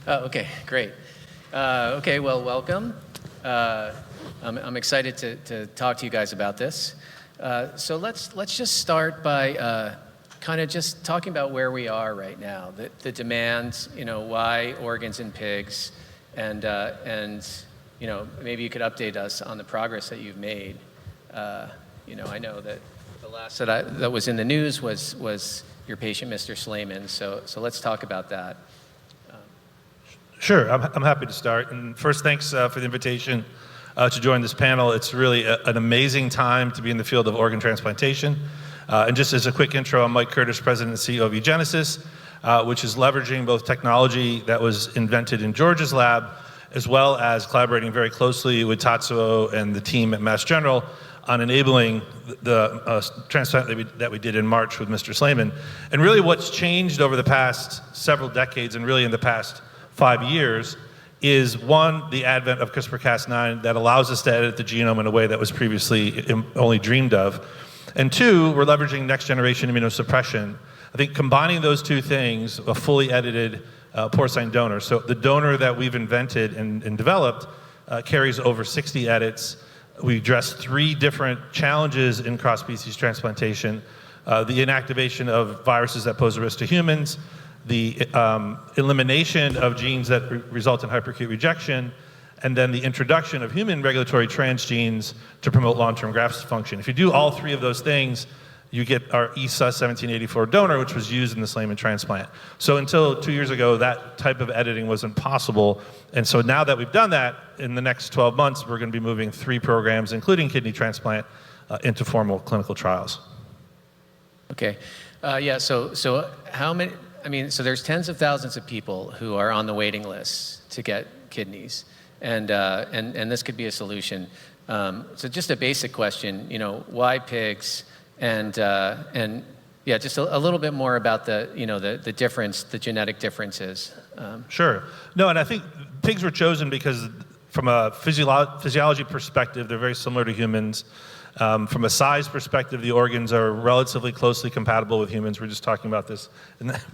Oh, okay, great. Okay, well, welcome. I'm excited to talk to you guys about this. So let's just start by kind of just talking about where we are right now, the demands, why organs in pigs, and maybe you could update us on the progress that you've made. I know that the last that was in the news was your patient, Mr. Slayman. So let's talk about that. Sure, I'm happy to start. And first, thanks for the invitation to join this panel. It's really an amazing time to be in the field of organ transplantation. And just as a quick intro, I'm Mike Curtis, President and CEO of eGenesis, which is leveraging both technology that was invented in George's lab, as well as collaborating very closely with Tatsuo and the team at Mass General on enabling the transplant that we did in March with Mr. Slayman. And really what's changed over the past several decades, and really in the past 5 years, is one, the advent of CRISPR-Cas9 that allows us to edit the genome in a way that was previously only dreamed of. And two, we're leveraging next generation immunosuppression. I think combining those two things, a fully edited porcine donor. So the donor that we've invented and developed carries over 60 edits. We address 3 different challenges in cross-species transplantation: the inactivation of viruses that pose a risk to humans, the elimination of genes that result in hyperacute rejection, and then the introduction of human regulatory transgenes to promote long-term graft function. If you do all 3 of those things, you get our ESA 1784 donor, which was used in the Slayman transplant. So until 2 years ago, that type of editing wasn't possible. And so now that we've done that, in the next 12 months, we're going to be moving 3 programs, including kidney transplant, into formal clinical trials. Okay. So how many? So there's tens of thousands of people who are on the waiting list to get kidneys, and this could be a solution. So just a basic question, why pigs, and just a little bit more about the difference, the genetic differences. Sure. No, and I think pigs were chosen because from a physiology perspective, they're very similar to humans. From a size perspective, the organs are relatively closely compatible with humans. We were just talking about this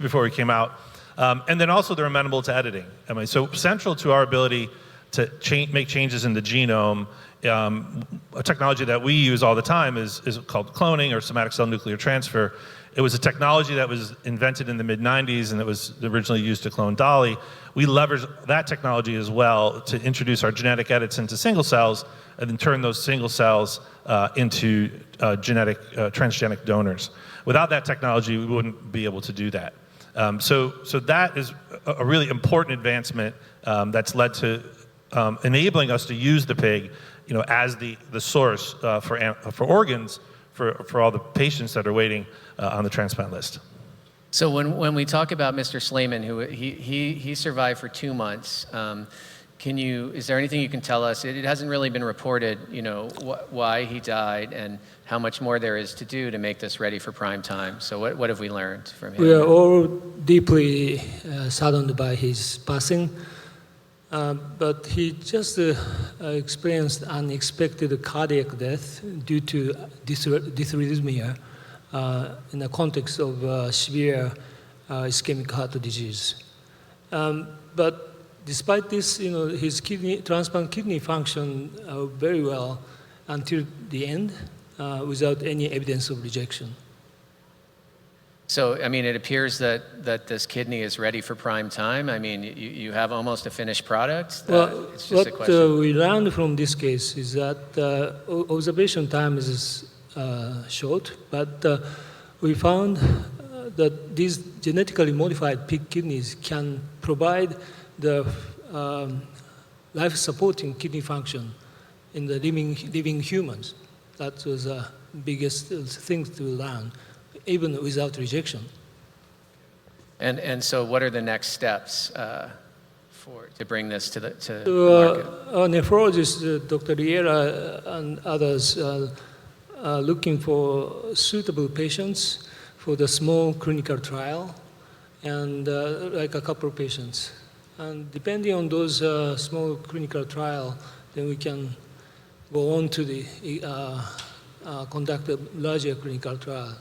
before we came out. And then also they're amenable to editing. So central to our ability to make changes in the genome, a technology that we use all the time is called cloning or somatic cell nuclear transfer. It was a technology that was invented in the mid-90s, and it was originally used to clone Dolly. We leveraged that technology as well to introduce our genetic edits into single cells and then turn those single cells into transgenic donors. Without that technology, we wouldn't be able to do that. So that is a really important advancement that's led to enabling us to use the pig, as the source for organs for all the patients that are waiting on the transplant list. So when we talk about Mr. Slayman, who he survived for 2 months, is there anything you can tell us? It hasn't really been reported, why he died and how much more there is to do to make this ready for prime time. So what have we learned from him? We are all deeply saddened by his passing, but he just experienced unexpected cardiac death due to dysrhythmia in the context of severe ischemic heart disease. But despite this, his transplant kidney functioned very well until the end, without any evidence of rejection. So, it appears that this kidney is ready for prime time. You have almost a finished product. Well, it's just what we learned from this case is that observation time is short, but we found that these genetically modified pig kidneys can provide the life-supporting kidney function in the living humans. That was the biggest thing to learn, even without rejection. And so what are the next steps to bring this to the market? Our nephrologist, Dr. Riera, and others are looking for suitable patients for the small clinical trial, and like a couple of patients. And depending on those small clinical trial, then we can go on to conduct a larger clinical trial.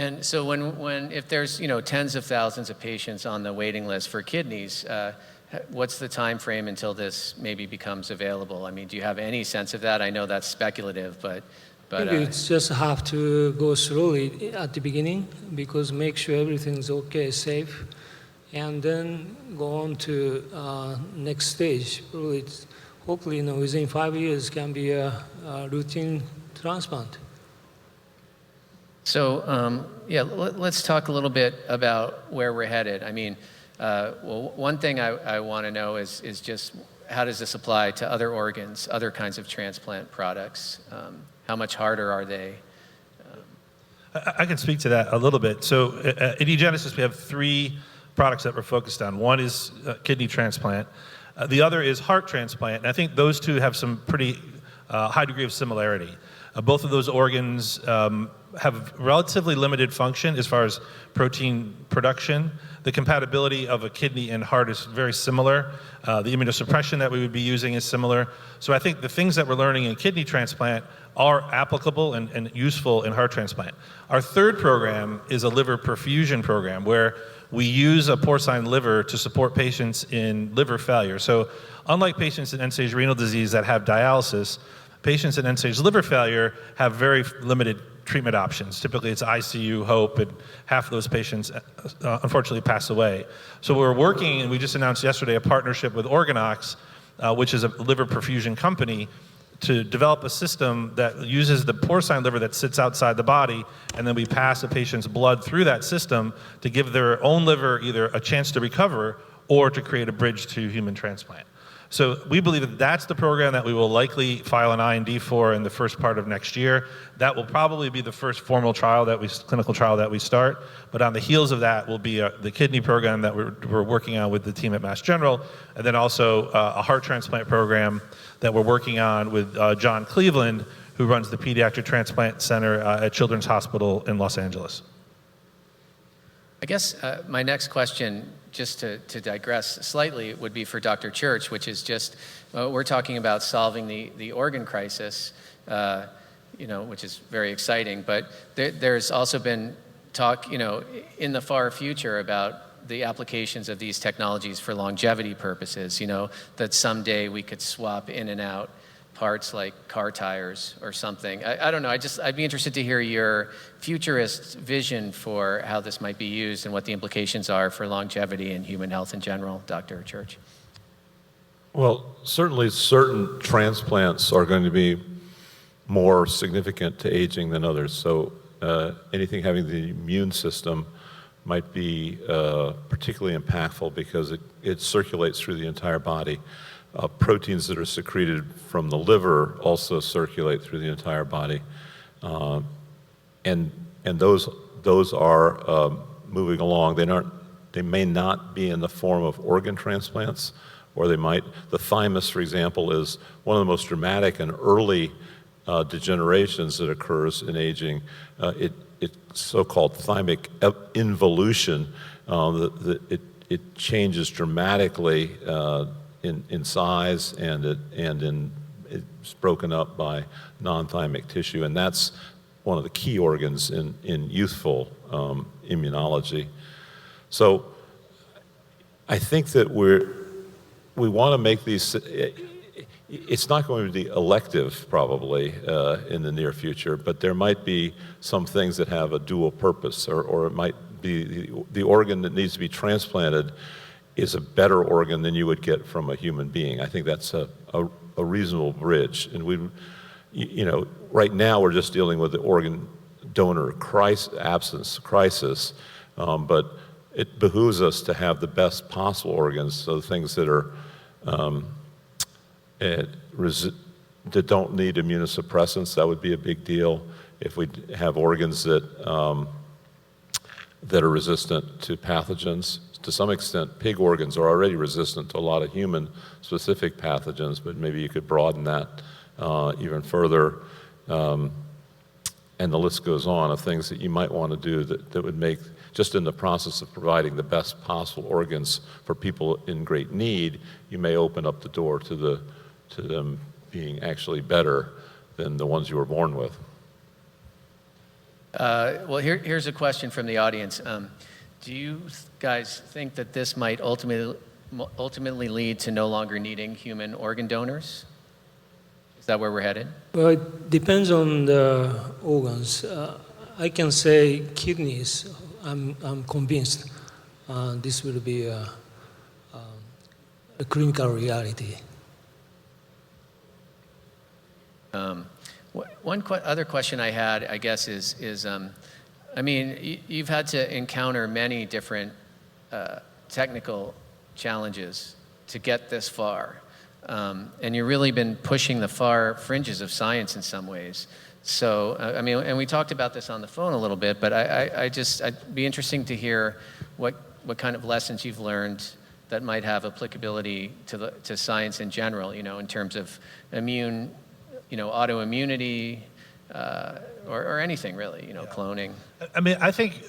And so if there's, tens of thousands of patients on the waiting list for kidneys, what's the time frame until this maybe becomes available? I mean, do you have any sense of that? I know that's speculative, but I think it's just have to go slowly at the beginning, because make sure everything's okay, safe, and then go on to next stage. Hopefully, within 5 years can be a routine transplant. So, let's talk a little bit about where we're headed. I mean, one thing I want to know is just how does this apply to other organs, other kinds of transplant products? How much harder are they? I can speak to that a little bit. So at eGenesis, we have 3 products that we're focused on. One is kidney transplant. The other is heart transplant. And I think those two have some pretty high degree of similarity. Both of those organs have relatively limited function as far as protein production. The compatibility of a kidney and heart is very similar. The immunosuppression that we would be using is similar. So I think the things that we're learning in kidney transplant are applicable and useful in heart transplant. Our third program is a liver perfusion program where we use a porcine liver to support patients in liver failure. So unlike patients in end-stage renal disease that have dialysis, patients in end-stage liver failure have very limited treatment options. Typically it's ICU, HOPE, and half of those patients unfortunately pass away. So we're working, and we just announced yesterday, a partnership with Organox, which is a liver perfusion company, to develop a system that uses the porcine liver that sits outside the body, and then we pass a patient's blood through that system to give their own liver either a chance to recover or to create a bridge to human transplant. So we believe that that's the program that we will likely file an IND for in the first part of next year. That will probably be the first formal clinical trial that we start. But on the heels of that will be the kidney program that we're working on with the team at Mass General, and then also a heart transplant program that we're working on with John Cleveland, who runs the Pediatric Transplant Center at Children's Hospital in Los Angeles. I guess my next question, just to digress slightly, would be for Dr. Church, which is just, we're talking about solving the organ crisis, which is very exciting, but there's also been talk, in the far future about the applications of these technologies for longevity purposes, that someday we could swap in and out parts like car tires or something. I don't know, I'd be interested to hear your futurist vision for how this might be used and what the implications are for longevity and human health in general, Dr. Church. Well, certainly certain transplants are going to be more significant to aging than others. So anything having the immune system might be particularly impactful because it circulates through the entire body. Proteins that are secreted from the liver also circulate through the entire body, and those are moving along. They may not be in the form of organ transplants, or they might. The thymus, for example, is one of the most dramatic and early degenerations that occurs in aging. It's so-called thymic involution. It changes dramatically in size, and it's broken up by non-thymic tissue, and that's one of the key organs in youthful immunology. So I think that we want to make these. It's not going to be elective probably in the near future, but there might be some things that have a dual purpose, or it might be the organ that needs to be transplanted is a better organ than you would get from a human being. I think that's a reasonable bridge. And right now we're just dealing with the organ donor absence crisis, but it behooves us to have the best possible organs, so the things that are that don't need immunosuppressants, that would be a big deal. If we have organs that are resistant to pathogens. To some extent, pig organs are already resistant to a lot of human-specific pathogens, but maybe you could broaden that even further. And the list goes on of things that you might want to do that would make, just in the process of providing the best possible organs for people in great need, you may open up the door to them being actually better than the ones you were born with. Well, here's a question from the audience. Do you guys think that this might ultimately lead to no longer needing human organ donors? Is that where we're headed? Well, it depends on the organs. I can say kidneys. I'm convinced this will be a clinical reality. One other question I had, I guess, is I mean, you've had to encounter many different technical challenges to get this far. And you've really been pushing the far fringes of science in some ways. So, I mean, and we talked about this on the phone a little bit, but I'd be interesting to hear what kind of lessons you've learned that might have applicability to science in general, you know, in terms of autoimmunity, or anything really, you know, cloning. I mean, I think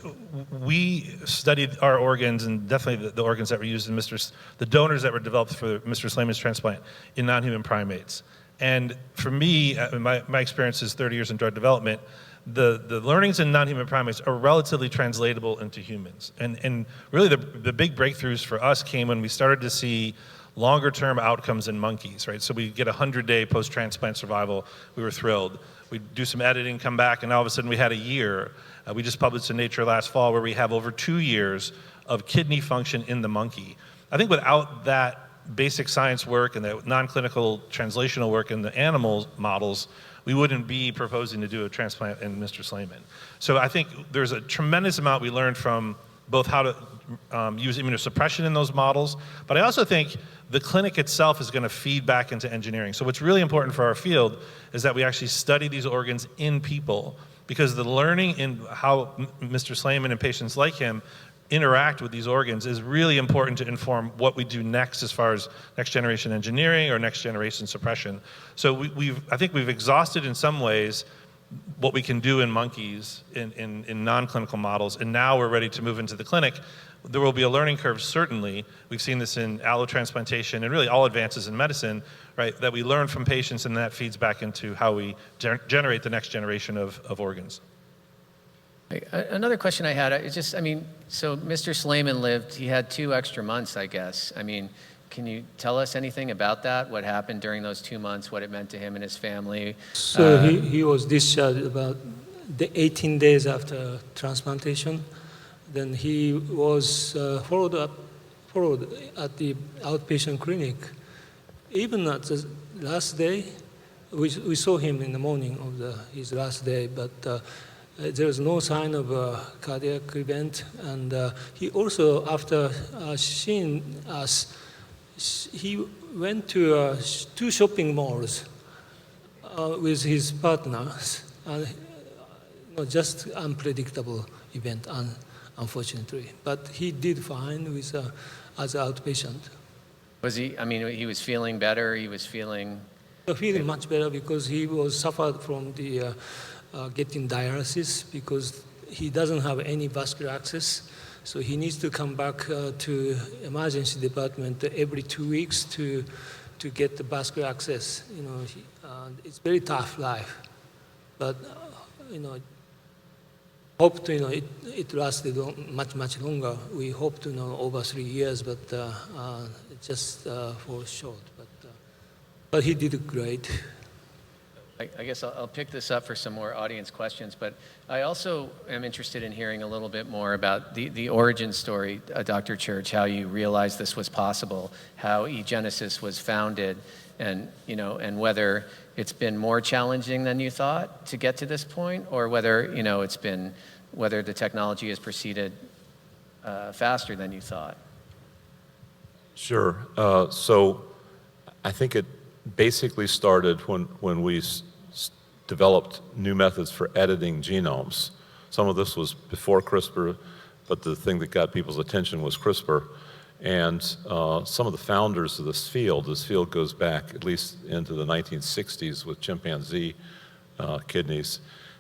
we studied our organs, and definitely the organs that were used in the donors that were developed for Mr. Slayman's transplant in non-human primates. And for me, my experience is 30 years in drug development. The learnings in non-human primates are relatively translatable into humans. And really the big breakthroughs for us came when we started to see longer term outcomes in monkeys, right? So we get 100-day post-transplant survival. We were thrilled. We do some editing, come back, and all of a sudden we had a year. We just published in Nature last fall where we have over 2 years of kidney function in the monkey. I think without that basic science work and the non-clinical translational work in the animal models, we wouldn't be proposing to do a transplant in Mr. Slayman. So I think there's a tremendous amount we learned from both how to use immunosuppression in those models, but I also think the clinic itself is going to feed back into engineering. So what's really important for our field is that we actually study these organs in people, because the learning in how Mr. Slayman and patients like him interact with these organs is really important to inform what we do next as far as next generation engineering or next generation suppression. So I think we've exhausted in some ways what we can do in monkeys in non-clinical models, and now we're ready to move into the clinic. There will be a learning curve, certainly. We've seen this in allotransplantation and really all advances in medicine, right, that we learn from patients, and that feeds back into how we generate the next generation of organs. Another question I had is just, I mean, so Mr. Slayman lived, he had 2 extra months, I guess. I mean, can you tell us anything about that? What happened during those 2 months, what it meant to him and his family? So he was discharged about 18 days after transplantation. Then he was followed at the outpatient clinic. Even at the last day, we saw him in the morning of his last day, but there was no sign of a cardiac event. And he also, after seeing us, he went to 2 shopping malls with his partners. Just unpredictable event, unfortunately. But he did fine with as an outpatient. Was he, I mean, he was feeling better, he was feeling much better because he was suffered from the getting dialysis because he doesn't have any vascular access. So he needs to come back to emergency department every 2 weeks to get the vascular access. You know, it's very tough life, but hope to it lasted much longer. We hope to over 3 years, but just for short. But he did great. I guess I'll pick this up for some more audience questions, but I also am interested in hearing a little bit more about the origin story, Dr. Church, how you realized this was possible, how eGenesis was founded, and whether it's been more challenging than you thought to get to this point, or whether whether the technology has proceeded faster than you thought. Sure. So I think it basically started when we developed new methods for editing genomes. Some of this was before CRISPR, but the thing that got people's attention was CRISPR. And some of the founders of this field goes back at least into the 1960s with chimpanzee kidneys.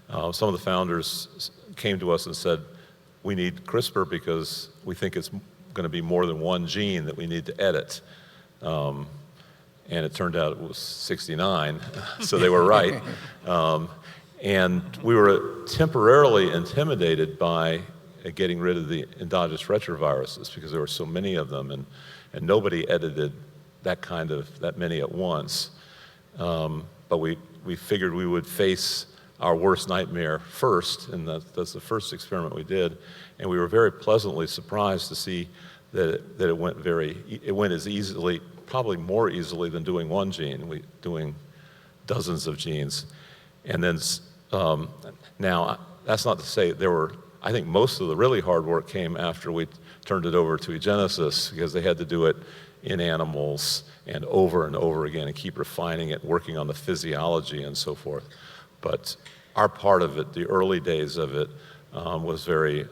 Some of the founders came to us and said, we need CRISPR because we think it's going to be more than one gene that we need to edit. And it turned out it was 69, so they were right. And we were temporarily intimidated by getting rid of the endogenous retroviruses because there were so many of them, and nobody edited that many at once. But we figured we would face our worst nightmare first, and that's the first experiment we did. And we were very pleasantly surprised to see that it went as easily, probably more easily than doing one gene, doing dozens of genes. And then now, that's not to say I think most of the really hard work came after we turned it over to eGenesis, because they had to do it in animals and over again and keep refining it, working on the physiology and so forth. But our part of it, the early days of it, was very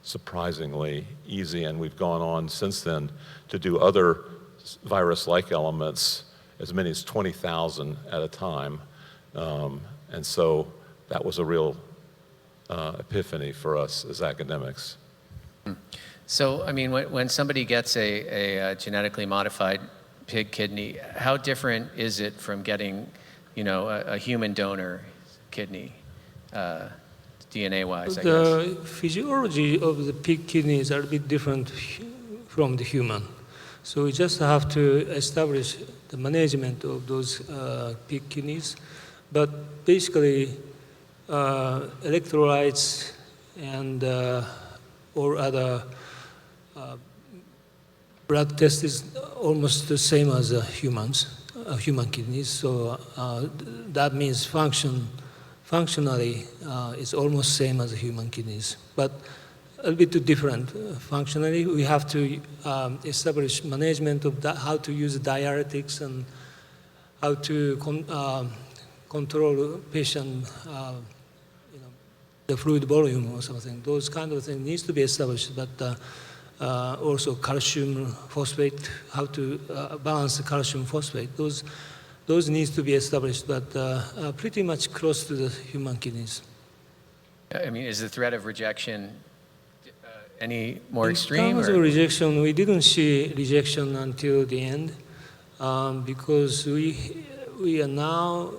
surprisingly easy, and we've gone on since then to do other virus-like elements, as many as 20,000 at a time. And so that was a real epiphany for us as academics. So, I mean, when somebody gets a genetically modified pig kidney, how different is it from getting, a human donor kidney, DNA-wise, I guess? The physiology of the pig kidneys are a bit different from the human. So we just have to establish the management of those pig kidneys. But basically, electrolytes and or other blood test is almost the same as human kidneys. So that means functionally it's almost same as human kidneys, but a bit different. Functionally, we have to establish management of how to use diuretics and how to control patient the fluid volume or something. Those kind of things needs to be established, but also calcium phosphate, how to balance the calcium phosphate. Those needs to be established, but pretty much close to the human kidneys. I mean, is the threat of rejection any more extreme? In terms of rejection, we didn't see rejection until the end, because we are now,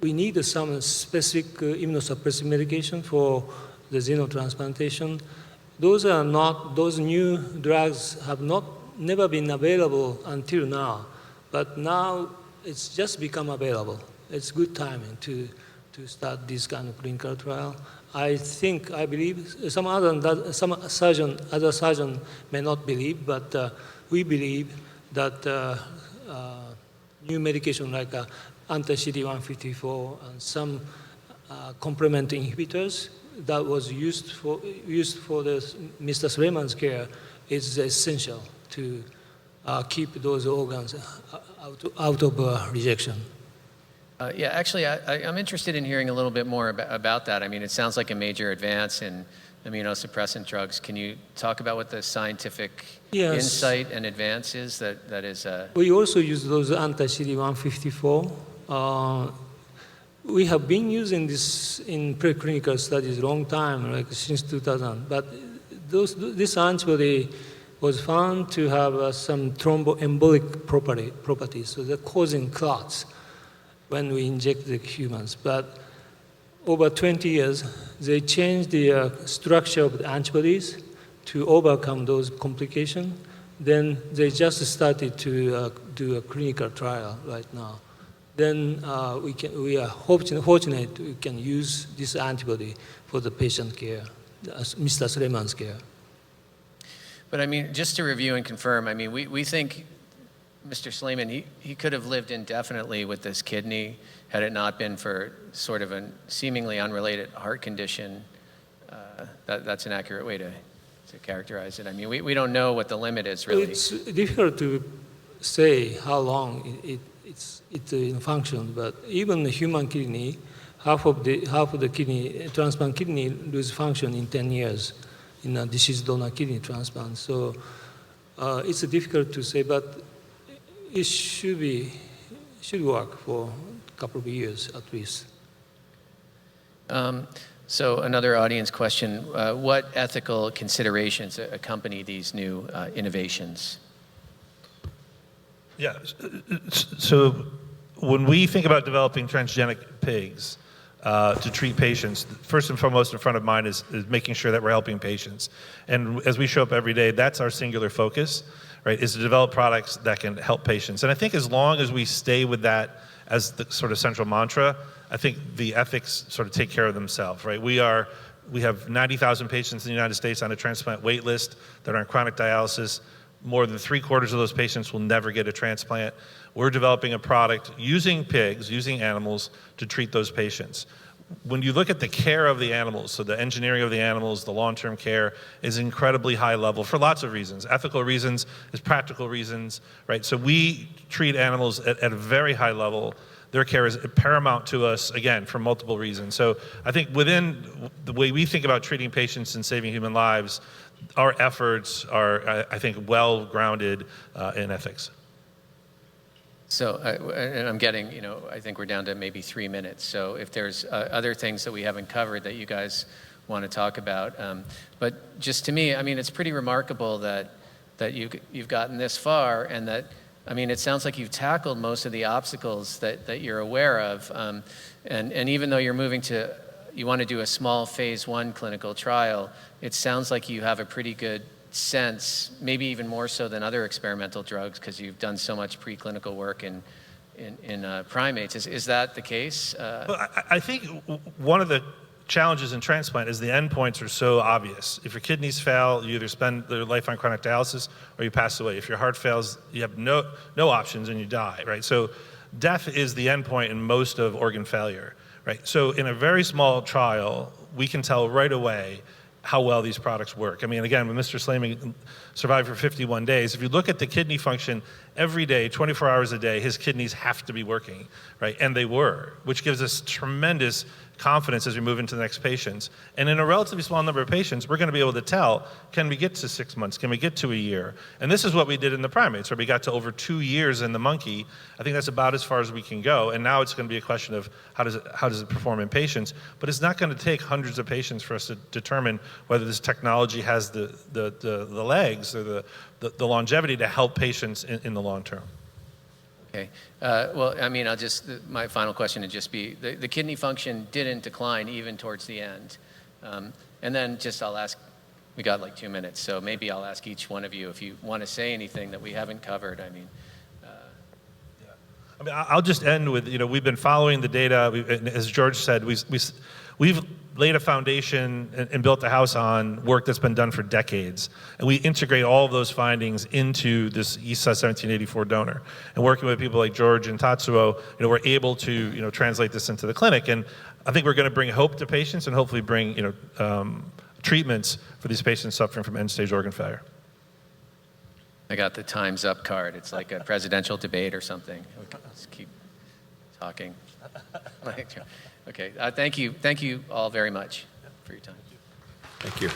we need some specific immunosuppressive medication for the xenotransplantation. Those new drugs have never been available until now, but now it's just become available. It's good timing to start this kind of clinical trial. I believe, other surgeon may not believe, but we believe that new medication like anti-CD154 and some complement inhibitors that was used for the Mr. Suleiman's care is essential to keep those organs out of rejection. Yeah, actually, I'm interested in hearing a little bit more about that. I mean, it sounds like a major advance in immunosuppressant drugs. Can you talk about what the scientific insight and advance is that is? We also use those anti-CD154. We have been using this in preclinical studies a long time, like since 2000. But this antibody was found to have some thromboembolic properties, so they're causing clots when we inject the humans. But over 20 years, they changed the structure of the antibodies to overcome those complications. Then they just started to do a clinical trial right now. Then we are fortunate we can use this antibody for the patient care, Mr. Suleiman's care. But I mean, just to review and confirm, I mean, we think Mr. Suleiman, he could have lived indefinitely with this kidney had it not been for sort of a seemingly unrelated heart condition. That's an accurate way to characterize it. I mean, we don't know what the limit is, really. It's difficult to say how long it's in function, but even the human kidney, half of the kidney, transplant kidney lose function in 10 years in a deceased donor kidney transplant. So it's difficult to say, but it should work for a couple of years at least. So another audience question, what ethical considerations accompany these new innovations? Yeah, so when we think about developing transgenic pigs to treat patients, first and foremost in front of mind is making sure that we're helping patients. And as we show up every day, that's our singular focus, right, is to develop products that can help patients. And I think as long as we stay with that as the sort of central mantra, I think the ethics sort of take care of themselves, right? We have 90,000 patients in the United States on a transplant wait list that are on chronic dialysis. More than 3/4 of those patients will never get a transplant. We're developing a product using pigs, using animals to treat those patients. When you look at the care of the animals, so the engineering of the animals, the long-term care is incredibly high level for lots of reasons. Ethical reasons, is practical reasons, right? So we treat animals at a very high level. Their care is paramount to us, again, for multiple reasons. So I think within the way we think about treating patients and saving human lives, our efforts are, I think, well grounded in ethics. So, and I'm getting, I think we're down to maybe 3 minutes. So if there's other things that we haven't covered that you guys want to talk about. But just to me, I mean, it's pretty remarkable that you've gotten this far, and that, I mean, it sounds like you've tackled most of the obstacles that you're aware of. And even though you want to do a small phase 1 clinical trial, it sounds like you have a pretty good sense, maybe even more so than other experimental drugs, because you've done so much preclinical work in primates. Is that the case? Well, I think one of the challenges in transplant is the endpoints are so obvious. If your kidneys fail, you either spend your life on chronic dialysis or you pass away. If your heart fails, you have no options and you die, right? So death is the endpoint in most of organ failure, right? So in a very small trial, we can tell right away how well these products work. I mean, again, when Mr. Slaming survived for 51 days, if you look at the kidney function, every day, 24 hours a day, his kidneys have to be working, right? And they were, which gives us tremendous confidence as we move into the next patients. And in a relatively small number of patients, we're going to be able to tell, can we get to 6 months? Can we get to a year? And this is what we did in the primates, where we got to over 2 years in the monkey. I think that's about as far as we can go. And now it's going to be a question of how does it perform in patients? But it's not going to take hundreds of patients for us to determine whether this technology has the legs or the longevity to help patients in the long term. Okay. Well, I mean, my final question would just be, the kidney function didn't decline even towards the end. And then I'll ask, we got like 2 minutes, so maybe I'll ask each one of you if you want to say anything that we haven't covered. I mean, I'll just end with, we've been following the data. As George said, we've laid a foundation and built a house on work that's been done for decades. And we integrate all of those findings into this ESA 1784 donor. And working with people like George and Tatsuo, we're able to, translate this into the clinic. And I think we're going to bring hope to patients and hopefully bring, treatments for these patients suffering from end-stage organ failure. I got the time's up card. It's like a presidential debate or something. Okay, let's keep talking. Okay, thank you all very much for your time. Thank you.